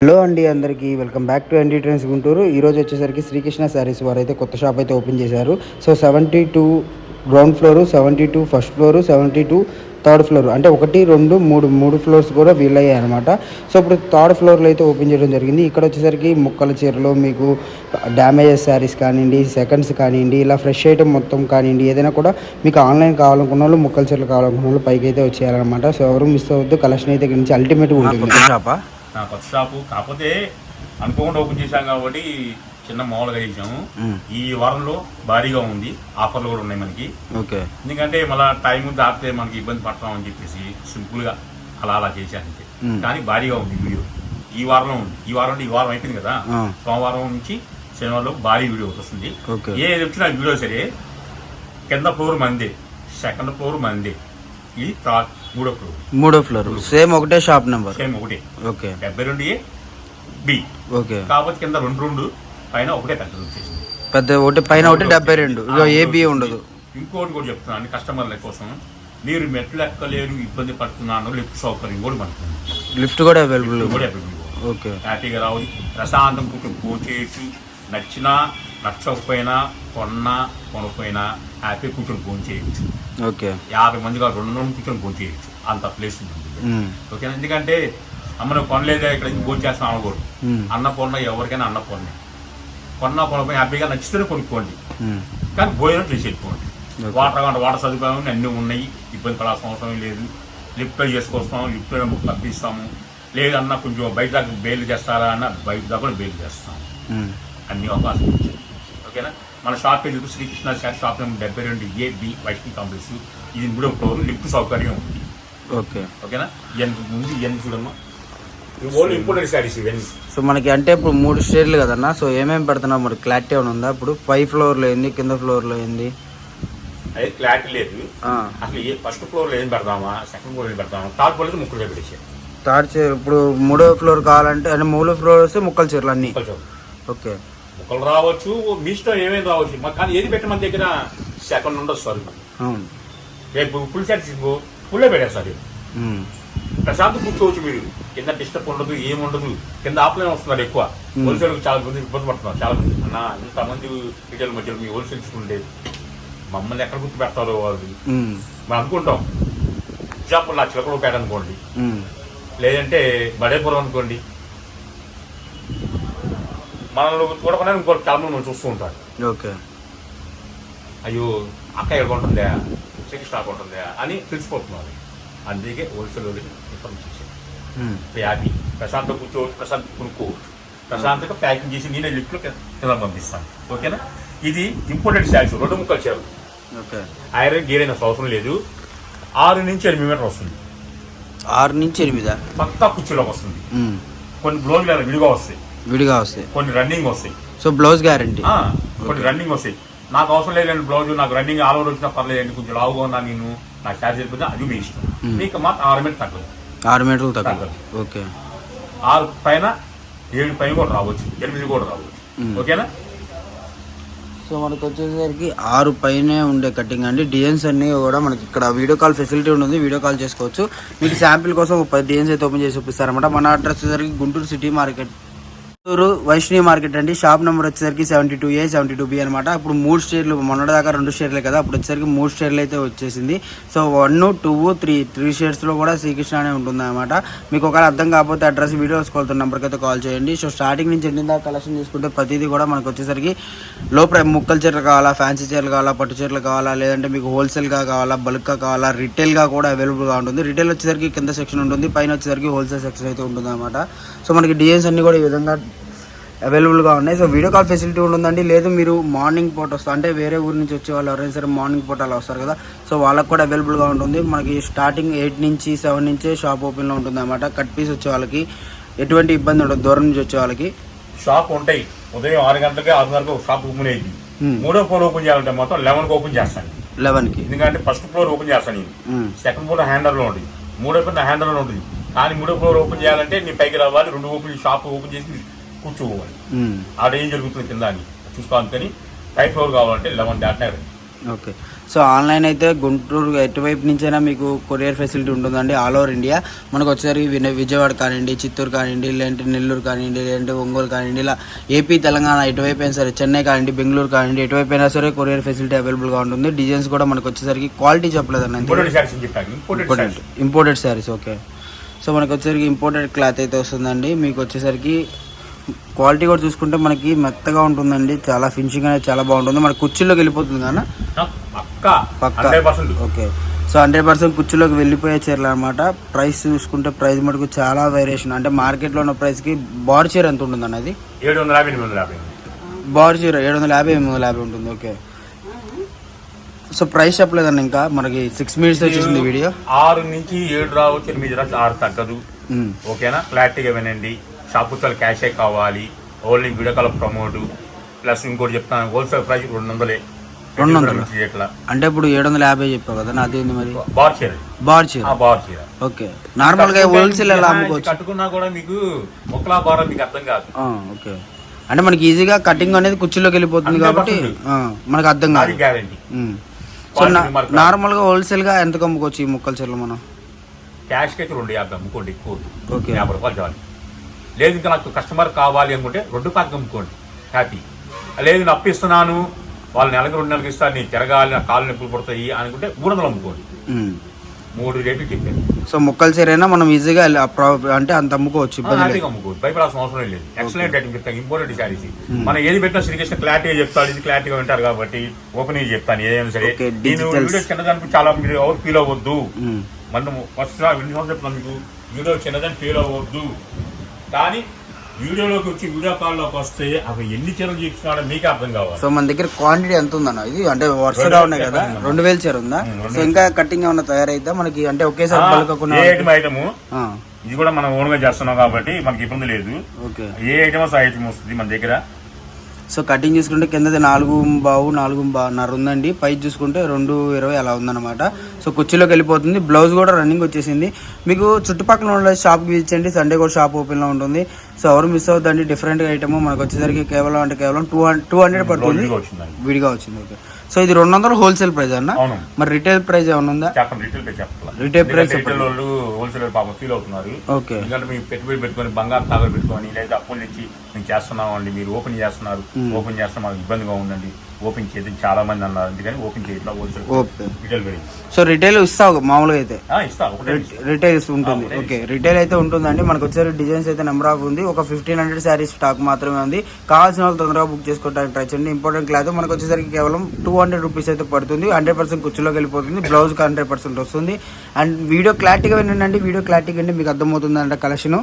Hello అండి, అందరికీ welcome back to ND trends Guntur. ఈరోజు వచ్చేసరికి శ్రీకృష్ణ శారీస్ వారు అయితే కొత్త షాప్ అయితే ఓపెన్ చేశారు. So 72 ground floor, 72 first floor, 72 third floor, అంటే 1, 2, 3 ఫ్లోర్స్ కూడా వీళ్ళయ్యాయి అనమాట. సో ఇప్పుడు థర్డ్ ఫ్లోర్లో అయితే ఓపెన్ చేయడం జరిగింది. ఇక్కడ వచ్చేసరికి ముక్కల చీరలు, మీకు డ్యామేజెస్ శారీస్ కానివ్వండి, సెకండ్స్ కానివ్వండి, ఇలా ఫ్రెష్ ఐటమ్ మొత్తం కానివ్వండి, ఏదైనా కూడా మీకు ఆన్లైన్ కావాలనుకున్న వాళ్ళు, ముక్కల చీరలు కావాలనుకున్న వాళ్ళు పైకి అయితే వచ్చేయాలన్నమాట. సో ఎవరు మిస్ అవ్వద్దు, కలెక్షన్ అయితే ఇక్కడ నుంచి అల్టిమేట్గా ఉంటుంది. షాపా కొత్త షాపు కాకపోతే అనుకోకుండా ఓపెన్ చేశాం కాబట్టి చిన్న మామూలుగా చేసాము. ఈ వారంలో భారీగా ఉంది, ఆఫర్లు కూడా ఉన్నాయి మనకి. ఓకే, ఎందుకంటే మళ్ళీ టైం దాటితే మనకి ఇబ్బంది పడతామని చెప్పేసి సింపుల్ గా అలా చేశాను. కానీ భారీగా ఉంది వీడియో. ఈ వారంలో ఉంది. ఈ వారం అయిపోయింది కదా, సోమవారం నుంచి శనివారంలో భారీ వీడియో వస్తుంది. ఏది వచ్చిన వీడియో సరే, కింద ఫ్లోర్ మంది, సెకండ్ ఫ్లోర్ మంది, ఇది మూడో ఫ్లోర్ సేమ్ ఒకటే షాప్ నెంబర్, సేమ్ ఒకటే. Okay, 72A okay. కాకపోతే కింద రెండు పైన ఒకటే పెద్దది వచ్చేసింది. పెద్ద ఒకటి పైన ఒకటి 72, ఏబి ఉండదు. ఇంకోటి కూడా చెప్తున్నాను కస్టమర్ల కోసం, మీరు మెట్లు ఎక్కలేరు, ఇబ్బంది పడుతున్నాను, లిఫ్ట్ సౌకర్యం కూడా పడుతుంది. లిఫ్ట్ కూడా అవైలబుల్. ఓకే, హ్యాపీగా రావాలి, ప్రశాంతం కూర్చొని పోచేసి, నచ్చినా నచ్చకపోయినా, కొనకపోయినా హ్యాపీ కూర్చొని ఫోన్ చేయొచ్చు. ఓకే, 50 మందిగా 200 కూర్చొని ఫోన్ చేయొచ్చు, అంత ప్లేస్ ఉంటుంది. ఓకేనా? ఎందుకంటే అమ్మను కొనలేదే ఇక్కడ ఫోన్ చేస్తాం అనకూడదు. అన్నపూర్ణ ఎవరికైనా అన్నపూర్ణ, కొనపోయి హ్యాపీగా నచ్చితేనే కొనుక్కోండి, కానీ భోజనం చేసి వెళ్ళిపోండి. వాటర్ సదుపాయం అన్నీ ఉన్నాయి, ఇబ్బంది పడాల్సిన అవసరం లేదు. లిఫ్ట్ చేసుకొస్తాం, లిఫ్ట్ పంపిస్తాము. లేదన్నా కొంచెం బయట దాకా బెయిల్ చేస్తారా అన్న బయట దాకా కూడా బెయిల్ చేస్తాం. అన్ని అవకాశం ఇచ్చాయి. ఓకేనా? మన షాప్ పేరు Srikrishna shop number 72A Vaishnavi complex. ఇది 3వ ఫ్లోర్, లిఫ్ట్ సౌకర్యం ఉంది. ఓకే, ఓకేనా? ముందు ఇవన్నీ చూడమ్మా, ఇంపోర్టెడ్ శారీస్ ఇవన్నీ. సో మనకి అంటే ఇప్పుడు 3 స్టేర్లు కదన్నా, సో ఏమేమి పెడుతున్నాం మరి క్లారిటీ ఏమైనా ఉందా? ఇప్పుడు 5 ఫ్లోర్లో ఏంది, కింద ఫ్లోర్లో ఏంది, అదే క్లారిటీ లేదు. అసలు ఫస్ట్ ఫ్లోర్లో ఏం పెడతామా, సెకండ్ ఫ్లోర్ ఏం పెడతామా, థర్డ్ ఫ్లోర్ అయితే ముక్కలు పెట్టేసారు. థర్డ్ చీర ఇప్పుడు 3వ ఫ్లోర్ కావాలంటే, అంటే 3వ ఫ్లోర్ వస్తే ముక్కల చీరలు అన్ని. ఓకే, ముక్కలు రావచ్చు, మీ ఇష్టం ఏమేమి రావచ్చు, కానీ ఏది పెట్టి మన దగ్గర సెకండ్ ఉండదు సార్. అవును, రేపు ఫుల్ శారీస్ ఫుల్లే పెట్టేస్తారు. ప్రశాంతం కూర్చోవచ్చు మీరు, కింద డిస్టర్బ్ ఉండదు, ఏముండదు. కింద ఆఫ్లైన్ వస్తున్నారు ఎక్కువ, హోల్సేల్ చాలా మంది ఇబ్బంది పడుతున్నారు. చాలా మంది అన్న ఇంతమంది రిటైల్ మధ్యలో మీ హోల్సేల్ తీసుకుంటే మమ్మల్ని ఎక్కడ గుర్తు పెడతారో వాళ్ళు మనం అనుకుంటాం. ఎగ్జాంపుల్ నా చిలకలపేట అనుకోండి, లేదంటే బడేపురం అనుకోండి, మనల్ని చూడకుండా ఇంకోటి చాలా మంది మనం చూస్తూ ఉంటారు. ఓకే, అయ్యో అక్క ఎక్కడుంటుందా, శ్రీకృష్ణ ఉంటుందా అని తెలిసిపోతున్నారు. అందుకే హోల్సేల్ ఇన్ఫర్మేషన్ ఇచ్చాను. హ్యాపీ ప్రశాంతంగా కూర్చోవచ్చు, ప్రశాంతంగా కొనుక్కోవచ్చు, ప్రశాంతంగా ప్యాకింగ్ చేసి నేనే లిఫ్ట్లో కింద పంపిస్తాను. ఓకేనా? ఇది ఇంపోర్టెడ్ శారీస్, 2 ముక్కలు చీరలు. ఐరన్ గేర్ అయిన అవసరం లేదు. 6 నుంచి 8 మీటర్ వస్తుంది. 6 నుంచి 8 కొత్త కుర్చీలోకి వస్తుంది. కొన్ని బ్లౌజ్ విడిగా వస్తాయి, కొన్ని రన్నింగ్ వస్తాయి. సో బ్లౌజ్ గ్యారంటీ, కొన్ని రన్నింగ్ వస్తాయి. నాకు అవసరం లేదండి బ్లౌజ్, నాకు రన్నింగ్ ఆల్ ఓవర్ వచ్చినా పర్లేదండి, కొంచెం లావుగా ఉన్నా నేను, నాకు ఛార్జ్ అయిపోతే అది మీ ఇష్టం. మీకు మాత్రం 6 మీటర్ తగ్గదు, 6 మీటర్లు తగ్గదు. ఓకే, 6 పైన 7 పైన కూడా రావచ్చు, 8 కూడా రావచ్చు. ఓకేనా? సో మనకు వచ్చేసరికి 6 పైనే ఉండే కటింగ్ అండి. డిజైన్స్ అన్నీ కూడా మనకి ఇక్కడ వీడియో కాల్ ఫెసిలిటీ ఉంటుంది, వీడియో కాల్ చేసుకోవచ్చు. మీకు శాంపిల్ కోసం 10 డిజైన్స్ అయితే ఓపెన్ చేసి చూపిస్తారనమాట. మన అడ్రస్ వచ్చేసరికి Guntur city market, Guntur Vaishnavi market అండి. షాప్ నెంబర్ వచ్చేసరికి 72A 72B అనమాట. ఇప్పుడు 3 స్టేర్లు, మొన్నటి దాకా 2 స్టేర్లే కదా, అప్పుడు వచ్చేసరికి 3 స్టేర్లు అయితే వచ్చేసింది. సో 1, 2, 3 స్టేర్స్లో కూడా శ్రీకృష్ణ అనే ఉంటుంది అనమాట. మీకు ఒకవేళ అర్థం కాకపోతే అడ్రస్ వీడియోస్ కాల్తో నెంబర్కి అయితే కాల్ చేయండి. సో స్టార్టింగ్ నుంచి ఎండింగ్ దాకా కలెక్షన్ చేసుకుంటే ప్రతిదీ కూడా మనకు వచ్చేసరికి లో ప్రైస్, ముక్కల చీరలు కావాలా, ఫ్యాన్సీ చీరలు కావాలా, పట్టు చీరలు కావాలా, లేదంటే మీకు హోల్సేల్గా కావాలా, బల్క్గా కావాలా, రిటైల్గా కూడా అవైలబుల్గా ఉంటుంది. రిటైల్ వచ్చేసరికి కింద సెక్షన్ ఉంటుంది, పైన వచ్చేసరికి హోల్సేల్ సెక్షన్ అయితే ఉంటుంది అనమాట. సో మనకి డిజైన్స్ అన్నీ కూడా ఈ విధంగా అవైలబుల్గా ఉన్నాయి. సో వీడియో కాల్ ఫెసిలిటీ ఉంటుందండి. లేదు మీరు మార్నింగ్ పూట వస్తారు అంటే వేరే ఊరి నుంచి వచ్చే వాళ్ళు ఎవరైనా సరే మార్నింగ్ పూట అలా వస్తారు కదా, సో వాళ్ళకి కూడా అవైలబుల్గా ఉంటుంది. మనకి స్టార్టింగ్ 8 నుంచి 7 నుంచే షాప్ ఓపెన్లో ఉంటుంది అనమాట. కట్ పీస్ వచ్చే వాళ్ళకి ఎటువంటి ఇబ్బంది ఉండదు, దూరం నుంచి వచ్చే వాళ్ళకి. షాప్ ఉంటాయి, ఉదయం 6 గంటలకి 6:30 షాప్ ఓపెన్ అయ్యింది. 3వ ఫ్లోర్ ఓపెన్ చేయాలంటే మాత్రం 11కి ఓపెన్ చేస్తాను. 11కి, ఎందుకంటే ఫస్ట్ ఫ్లోర్ ఓపెన్ చేస్తాను, సెకండ్ ఫ్లోర్ హ్యాండర్లో ఉంటుంది, 3వ ఫ్లోర్ హ్యాండర్లో ఉంటుంది. కానీ 3వ ఫ్లోర్ ఓపెన్ చేయాలంటే నేను పైకి రావాలి, 2 షాప్ ఓపెన్ చేసి కూర్చోవాలి. ఆడ ఏం జరుగుతుంది కింద అని చూసుకోవాలి. కానీ 5 ఫ్లోర్ కావాలంటే 11 దాటినారు. ఓకే, సో ఆన్లైన్ అయితే గుంటూరు ఎటువైపు నుంచైనా మీకు కొరియర్ ఫెసిలిటీ ఉంటుందండి, ఆల్ ఓవర్ ఇండియా. మనకు వచ్చేసరికి విజయవాడ కానివ్వండి, చిత్తూరు కానివ్వండి, లేదంటే నెల్లూరు కానివ్వండి, లేదంటే ఒంగోలు కానివ్వండి, ఇలా ఏపీ తెలంగాణ ఎటువైపు అయినా సరే, చెన్నై కానివ్వండి, బెంగళూరు కానివ్వండి, ఎటువైపు అయినా సరే కొరియర్ ఫెసిలిటీ అవైలబుల్గా ఉంటుంది. డిజైన్స్ కూడా మనకు వచ్చేసరికి క్వాలిటీ చెప్పలేదండి, ఇంపోర్టెడ్ శారీస్. ఓకే, సో మనకు వచ్చేసరికి ఇంపోర్టెడ్ క్లాత్ అయితే వస్తుందండి. మీకు వచ్చేసరికి క్వాలిటీ కూడా చూసుకుంటే మనకి మెత్తగా ఉంటుందండి, చాలా ఫినిషింగ్ అనేది చాలా బాగుంటుంది. మన కుర్చీలోకి వెళ్ళిపోతుంది కానీ పక్కా. ఓకే, సో 100% కుర్చీలోకి వెళ్ళిపోయే చీరలు అనమాట. ప్రైస్ చూసుకుంటే ప్రైస్ మటుకు చాలా వేరియేషన్, అంటే మార్కెట్లో ఉన్న ప్రైస్కి బార్ చీర ఎంత ఉంటుందండి? అది 750 బార్ చీర 750 ఉంటుంది. ఓకే, సో ప్రైస్ చెప్పలేదండి ఇంకా, మనకి 6 minutes వచ్చేసింది వీడియో. 6 నుంచి 7 రావచ్చు, 8 రావచ్చు, 6 తగ్గదు. ఓకేనా, క్లారిటీగా వినండి. షాపుతో క్యాషే కావాలి, only video call promote plus ఇంకోటి చెప్తాను, హోల్సేల్ ప్రైస్ 200. అంటే ఇప్పుడు 750 చెప్పావు కదా, అదేంది మరి? బార్ చీర, బార్ చీర. ఓకే, నార్మల్ గా హోల్సేల్ ఎలా అమ్ముకోవచ్చు? కట్టుకున్నా కూడా మీకు ఒకలా బార్ మీకు అర్థం కాదు. ఓకే, అంటే మనకి ఈజీగా కటింగ్ అనేది కుర్చీలోకి వెళ్ళిపోతుంది కాబట్టి మనకు అర్థం కాదు, గ్యారంటీ. సో నార్మల్ గా హోల్సేల్ గా ఎంత అమ్ముకోవచ్చు ఈ ముక్కల చీరలు మనం? క్యాష్ కి అయితే 250 అమ్ముకోండి, ఎక్కువ 50 రూపాయలు చాలు. లేదు ఇంకా నాకు కస్టమర్ కావాలి అనుకుంటే 2 రూపాయలకి అమ్ముకోండి, హ్యాపీ. లేదు నేను అప్పిస్తున్నాను, వాళ్ళు నెలకు 2 నెలలకు ఇస్తారు, నేను తిరగాలి, నా కాళ్ళు నొప్పులు పడతాయి అనుకుంటే 300 అమ్ముకోండి. 3 రేట్లు చెప్పాను. సో ముక్కల చీరైనా మనం ఈజీగా అంటే అంత అమ్ముకోవచ్చు, అమ్ముకోవచ్చు, భయపడాల్సిన అవసరం లేదు. ఎక్సలెంట్ ఐటమ్ చెప్తాను, ఇంపోర్టెడ్ శారీస్. మనం ఏది పెట్టినా శ్రీకృష్ణ క్లారిటీగా చెప్తాడు, ఇది క్లారిటీగా వింటారు కాబట్టి ఓపెన్ చెప్తాను ఏదైనా సరే. నేను వీడియో చిన్నదానికి చాలా మీరు ఎవరు ఫీల్ అవ్వద్దు, మనం ఫస్ట్ చెప్తాను మీకు, వీడియో చిన్నదాన్ని ఫీల్ అవ్వద్దు. కానీ వీడియోలోకి వచ్చి వీడియో కాల్లోకి వస్తే అవి ఎన్ని చీరలు చూపిస్తున్నాడో మీకే అర్థం కావాలి. సో మన దగ్గర క్వాంటిటీ ఎంత ఉందన్న? ఇది అంటే వరుసగా ఉన్నాయి కదా, 2000 చీర ఉందా? సో ఇంకా కటింగ్ ఏమన్నా తయారైతే మనకి, అంటే ఒకేసారి ఐటమ్ ఇది కూడా మనం ఓన్ గా చేస్తున్నాం కాబట్టి మనకి ఇబ్బంది లేదు. ఏ ఐటమ్ ఐటమ్ వస్తుంది మన దగ్గర. సో కటింగ్ చూసుకుంటే కిందది 4.5 ఉందండి, పై చూసుకుంటే 2.20 అలా ఉందన్నమాట. సో కుర్చీలోకి వెళ్ళిపోతుంది. బ్లౌజ్ కూడా రన్నింగ్ వచ్చేసింది. మీకు చుట్టుపక్కల ఉన్న షాప్కి విజిట్ సండే కూడా షాప్ ఓపెన్లో ఉంటుంది. సో ఎవరు మిస్ అవుతుందండి, డిఫరెంట్ ఐటమ్ మనకు వచ్చేసరికి కేవలం 200 పడుతుంది, విడిగా వచ్చింది. ఓకే, సో ఇది 200 హోల్సేల్ ప్రైస్ అన్న, మరి రిటైల్ ప్రైస్ ఏమన్నా ఉందా? రిటైల్ ప్రైస్ వాళ్ళు హోల్సేల్ పాపం ఫీల్ అవుతున్నారు. ఓకే, ఎందుకంటే మీరు పెట్టుబడి పెట్టుకొని బంగారు తాగలు పెట్టుకొని లేదా అప్పులు ఇచ్చి మేము చేస్తున్నాం అండి, మీరు ఓపెన్ చేస్తున్నారు, ఓపెన్ చేస్తే మాకు ఇబ్బందిగా ఉందండి, ఓపెన్ చేసి చాలా మంది అన్నారు, అందుకని ఓపెన్ చేయట్లా హోల్సేల్ రిటైల్ పెరిగింది. సో రిటైల్ ఇస్తావు మామూలుగా అయితే? రిటైల్ ఉంటుంది. ఓకే, రిటైల్ అయితే ఉంటుందండి. మనకు వచ్చే డిజైన్స్ అయితే నెంబర్ ఆఫ్ ఉంది. ఒక 1500 శారీస్ స్టాక్ మాత్రమే ఉంది. కావాల్సిన వాళ్ళు తొందరగా బుక్ చేసుకోవడానికి ట్రై చేయండి. ఇంపార్టెంట్ క్లాత్ మనకు వచ్చేసరికి కేవలం 200 రూపీస్ అయితే పడుతుంది. 100% కుర్చీలోకి వెళ్ళిపోతుంది. బ్లౌజ్కి 100% వస్తుంది. అండ్ వీడియో క్లారిటీగా వినండి, వీడియో క్లారిటీగా అంటే మీకు అర్థమవుతుంది అంటే కలెక్షన్